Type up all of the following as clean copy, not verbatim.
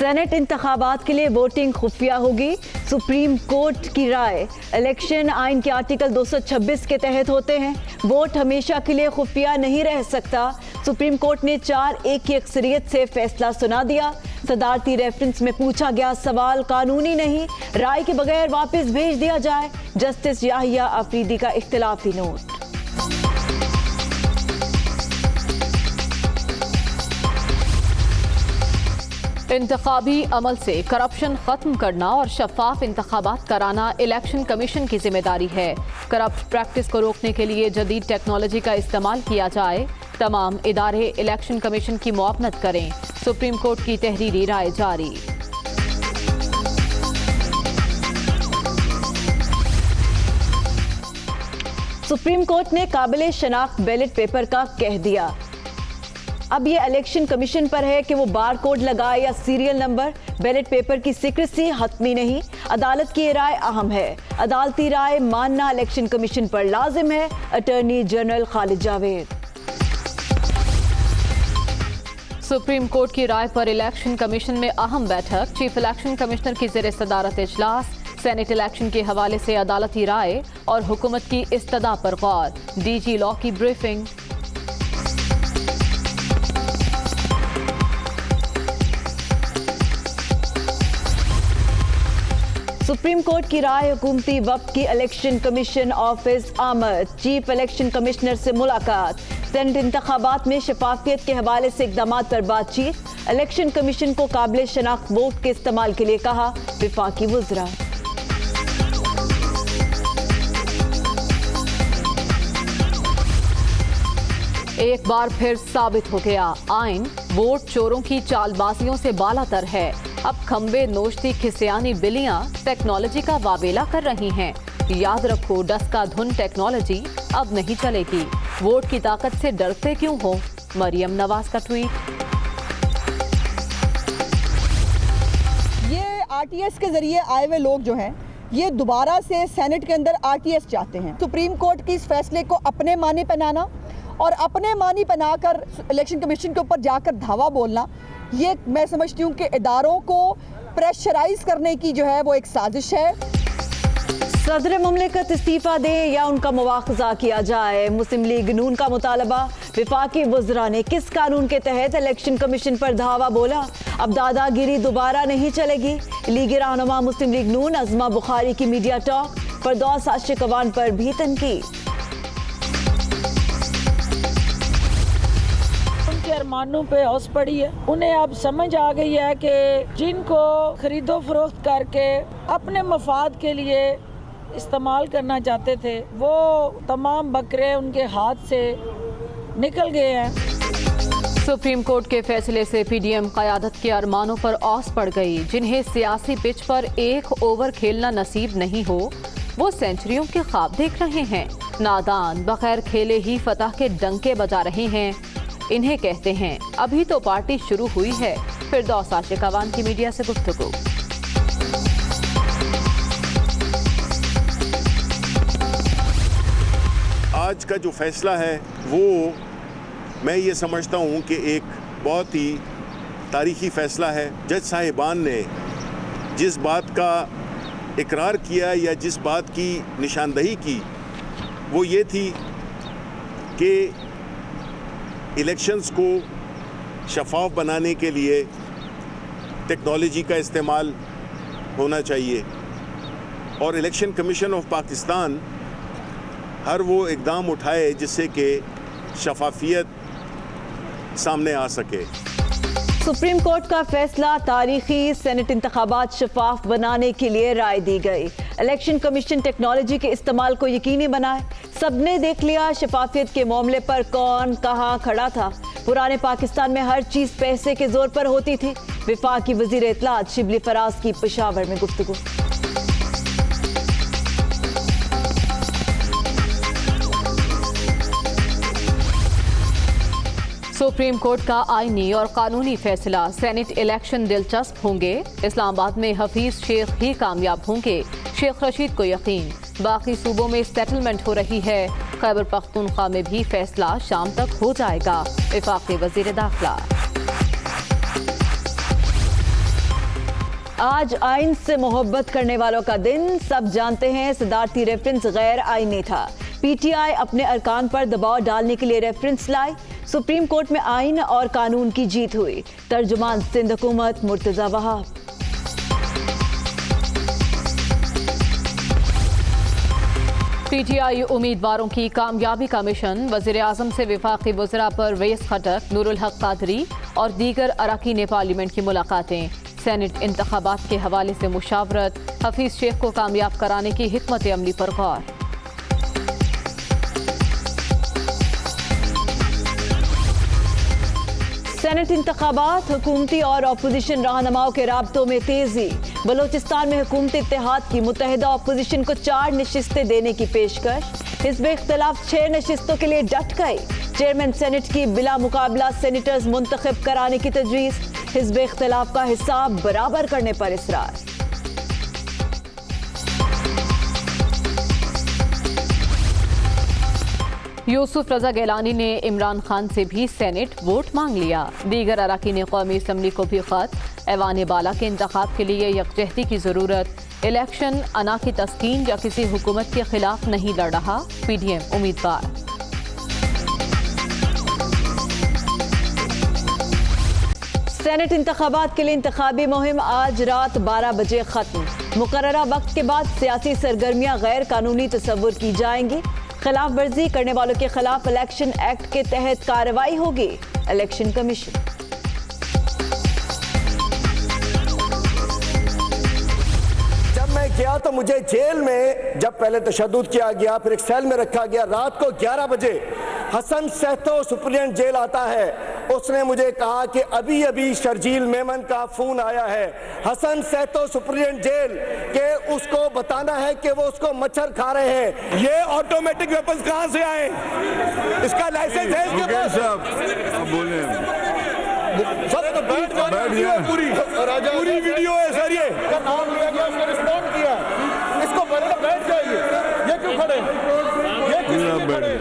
Senate इंतखाबात के लिए वोटिंग खुफिया होगी। सुप्रीम कोर्ट की राय, इलेक्शन आइन के आर्टिकल 226 के तहत होते हैं। वोट हमेशा के लिए खुफिया नहीं रह सकता। सुप्रीम कोर्ट ने 4-1 की अक्सरियत से फैसला सुना दिया। सदारती रेफरेंस में पूछा गया सवाल कानूनी नहीं, राय के बगैर वापस भेज दिया जाए। जस्टिस याहिया अफरीदी का इख्तिलाफी नोट। इंतखाबी अमल से करप्शन खत्म करना और शफाफ इंतखाबात कराना इलेक्शन कमीशन की जिम्मेदारी है। करप्ट प्रैक्टिस को रोकने के लिए जदीद टेक्नोलॉजी का इस्तेमाल किया जाए। तमाम इदारे इलेक्शन कमीशन की मुआवनत करें। सुप्रीम कोर्ट की तहरीरी राय जारी। सुप्रीम कोर्ट ने काबिल शनाख्त बैलेट पेपर का कह दिया। अब ये इलेक्शन कमीशन पर है कि वो बार कोड लगाए या सीरियल नंबर। बैलेट पेपर की सीक्रेसी हतमी नहीं। अदालत की राय अहम है। अदालती राय मानना इलेक्शन कमीशन पर लाजिम है। Attorney general Khalid Javed. Supreme court की राय पर इलेक्शन कमीशन में अहम बैठक। चीफ इलेक्शन कमिश्नर की ज़ेर सदारत इजलास। सेनेट इलेक्शन के हवाले से अदालती राय और हुकूमत की इस्तदा पर गौर। डीजी लॉ की ब्रीफिंग। सुप्रीम कोर्ट की राय, हुकूमती वक्त की इलेक्शन कमीशन ऑफिस आमद। चीफ इलेक्शन कमिश्नर से मुलाकात। सेनेट इंतखाबात में शफाफियत के हवाले से इकदाम पर बातचीत। इलेक्शन कमीशन को काबिल शनाख्त वोट के इस्तेमाल के लिए कहा। वफाकी वज़रा। एक बार फिर साबित हो गया, आइन वोट चोरों की चालबाजियों से बालातर है। अब खंबे नोचती खिसियानी बिलियां टेक्नोलॉजी का वावेला कर रही हैं। याद रखो, डस्का धुन टेक्नोलॉजी अब नहीं चलेगी। वोट की ताकत से डरते क्यों हो? मरियम नवाज का ट्वीट। ये आरटीएस के जरिए आए हुए लोग जो हैं, ये दोबारा से सेनेट के अंदर आरटीएस चाहते हैं। सुप्रीम कोर्ट की इस फैसले को अपने मानी पहनाना और अपने मानी बनाकर इलेक्शन कमीशन के ऊपर जाकर धावा बोलना, ये मैं समझती हूँ कि इदारों को प्रेशराइज करने की जो है वो एक साजिश है। सदर मुमलिकत इस्तीफा दें या उनका मुआखजा किया जाए, मुस्लिम लीग नून का मुतालबा। वफाकी वज़रा ने किस कानून के तहत इलेक्शन कमीशन पर धावा बोला? अब दादागिरी दोबारा नहीं चलेगी। लीग रहनुमा मुस्लिम लीग नून अज़मा बुखारी की मीडिया टॉक। फरदौस आशिक अवान पर भी तनकीद। अरमानों पे हौस पड़ी है। उन्हें अब समझ आ गई है कि जिनको खरीदो फरोख्त करके अपने मफाद के लिए इस्तेमाल करना चाहते थे, वो तमाम बकरे उनके हाथ से निकल गए हैं। सुप्रीम कोर्ट के फैसले से पीडीएम क़यादत के अरमानों पर औस पड़ गई। जिन्हें सियासी पिच पर एक ओवर खेलना नसीब नहीं हो, वो सेंचुरियों के ख्वाब देख रहे हैं। नादान बगैर खेले ही फतह के डंके बजा रहे हैं। इन्हें कहते हैं अभी तो पार्टी शुरू हुई है। फिरदौस आशिक अवान की मीडिया से गुफ्तगू। आज का जो फैसला है वो मैं ये समझता हूँ कि एक बहुत ही तारीखी फैसला है। जज साहिबान ने जिस बात का इकरार किया या जिस बात की निशानदही की, वो ये थी कि इलेक्शंस को शफाफ बनाने के लिए टेक्नोलॉजी का इस्तेमाल होना चाहिए और इलेक्शन कमीशन ऑफ पाकिस्तान हर वो इक़दाम उठाए जिससे कि शफाफियत सामने आ सके। सुप्रीम कोर्ट का फैसला तारीखी। सेनेट इंतखाबात शफाफ बनाने के लिए राय दी गई। इलेक्शन कमीशन टेक्नोलॉजी के इस्तेमाल को यकीनी बनाए। सबने देख लिया शफाफियत के मामले पर कौन कहाँ खड़ा था। पुराने पाकिस्तान में हर चीज पैसे के जोर पर होती थी। वफाकी वजीर इत्तलात शिबली फराज की पेशावर में गुफ्तगू। सुप्रीम कोर्ट का आईनी और कानूनी फैसला। सेनेट इलेक्शन दिलचस्प होंगे। इस्लामाबाद में हफीज शेख ही कामयाब होंगे, शेख रशीद को यकीन। बाकी सूबों में सेटलमेंट हो रही है। खैबर पख्तूनख्वा में भी फैसला शाम तक हो जाएगा। वफाकी वजीर दाखिला। आज आइन से मोहब्बत करने वालों का दिन। सब जानते हैं सदारती रेफरेंस गैर आईनी था। पीटीआई अपने अरकान पर दबाव डालने के लिए रेफरेंस लाई। सुप्रीम कोर्ट में आइन और कानून की जीत हुई। तर्जुमान सिंध हुकूमत मुर्तजा वहाब। पीटीआई उम्मीदवारों की कामयाबी का मिशन। वज़ीर-ए-आज़म से वफाकी वज़रा परवेज़ खटक, नूरुल हक कादरी और दीगर अरकान पार्लियामेंट की मुलाकातें। सेनेट इंतखाबात के हवाले से मुशावरत। हफीज शेख को कामयाब कराने की हिकमत अमली पर गौर। सेनेट इंतखाबात, हुकूमती और अपोजिशन रहनुमाओं के राब्तों में तेजी। बलोचिस्तान में हुकूमती इत्तेहाद की मुत्तहिदा अपोजिशन को 4 नशिस्तें देने की पेशकश। हिज़्ब इख्तिलाफ 6 नशिस्तों के लिए डट गई। चेयरमैन सेनेट की बिला मुकाबला सेनेटर्स मुंतखब कराने की तजवीज़। हिज़्ब इख्तिलाफ का हिसाब बराबर करने पर इसरार। यूसुफ रजा गैलानी ने इमरान खान से भी सेनेट वोट मांग लिया। दीगर अरकान कौमी असम्बली को भी खत। ऐवान बाला के इंतखाब के लिए यकजहती की ज़रूरत। इलेक्शन अना की तस्कीन या किसी हुकूमत के खिलाफ नहीं लड़ रहा, पीडीएम उम्मीदवार। सेनेट इंतखाबात के लिए इंतखाबी मुहिम आज रात 12 बजे खत्म। मुकर्ररा वक्त के बाद सियासी सरगर्मियां गैर कानूनी तस्वुर की जाएंगी। खिलाफ वर्जी करने वालों के खिलाफ इलेक्शन एक्ट के तहत कार्रवाई होगी। Election commission. जब मैं गया तो मुझे जेल में जब पहले तशद्दुद किया गया, फिर एक सेल में रखा गया। रात को 11 बजे हसन सहतो सुप्रीडेंट जेल आता है। उसने मुझे कहा कि अभी अभी शर्जील मेमन का फोन आया है हसन सहतो सुप्रीडेंट जेल के, उसको बताना है कि वो उसको मच्छर खा रहे हैं। ये ऑटोमेटिक वेपन्स कहां से आए? इसका लाइसेंस है इसके पास? पूरी वीडियो है सर। ये नाम लिया गया, उसने रिस्पॉन्ड किया। इसको बैठ जाइए। ये क्यों खड़े? ये क्यों खड़े?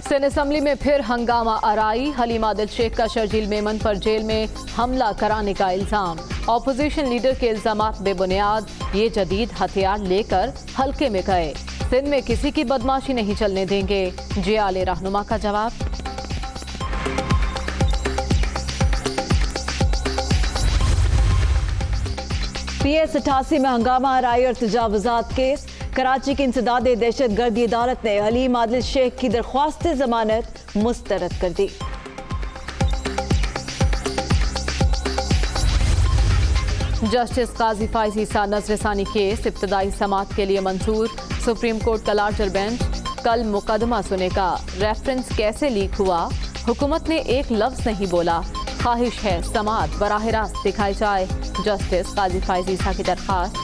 सिंध असम्बली में फिर हंगामा आराई। हलीम आदिल शेख का शर्जील मेमन पर जेल में हमला कराने का इल्जाम। ऑपोजिशन लीडर के इल्जामात बेबुनियाद। ये जदीद हथियार लेकर हल्के में गए। सिंध में किसी की बदमाशी नहीं चलने देंगे, जियाले रहनुमा का जवाब। PS 88 में हंगामा आराई और तजावुजात केस। कराची की इंसदाद दहशत गर्दी अदालत ने हलीम आदिल शेख की दरख्वास्त जमानत मुस्तरद कर दी। जस्टिस काजी फाइज ईसा नजरसानी केस इब्तदाई समात के लिए मंजूर। सुप्रीम कोर्ट का लार्जर बेंच कल मुकदमा सुनेगा। रेफरेंस कैसे लीक हुआ? हुकूमत ने एक लफ्ज नहीं बोला। ख्वाहिश है समात बराह रास्त दिखाई जाए। जस्टिस काजी फाइज ईसा की दरख्वास्त।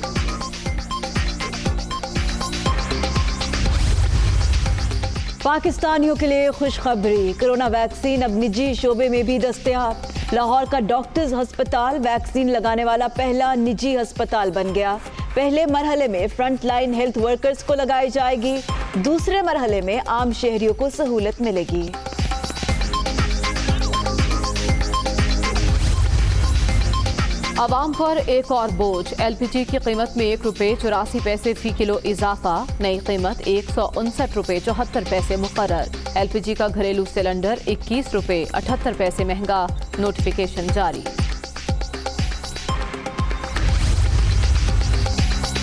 पाकिस्तानियों के लिए खुशखबरी। कोरोना वैक्सीन अब निजी शोबे में भी दस्तयाब। लाहौर का डॉक्टर्स अस्पताल वैक्सीन लगाने वाला पहला निजी अस्पताल बन गया। पहले मरहले में फ्रंट लाइन हेल्थ वर्कर्स को लगाई जाएगी। दूसरे मरहले में आम शहरियों को सहूलत मिलेगी। आवाम पर एक और बोझ। LPG की कीमत में ₹1.84 फी किलो इजाफा। नई कीमत ₹159.74 मुकर्रर। LPG का घरेलू सिलेंडर ₹21.78 महंगा। नोटिफिकेशन जारी।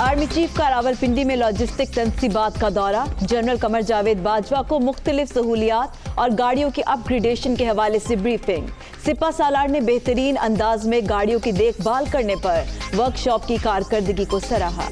आर्मी चीफ का रावलपिंडी में लॉजिस्टिक तंसीबात का दौरा। जनरल कमर जावेद बाजवा को मुख्तलिफ सहूलियात और गाड़ियों की अपग्रेडेशन के हवाले से ब्रीफिंग। सिपा सालार ने बेहतरीन अंदाज में गाड़ियों की देखभाल करने पर वर्कशॉप की कारकर्दगी को सराहा।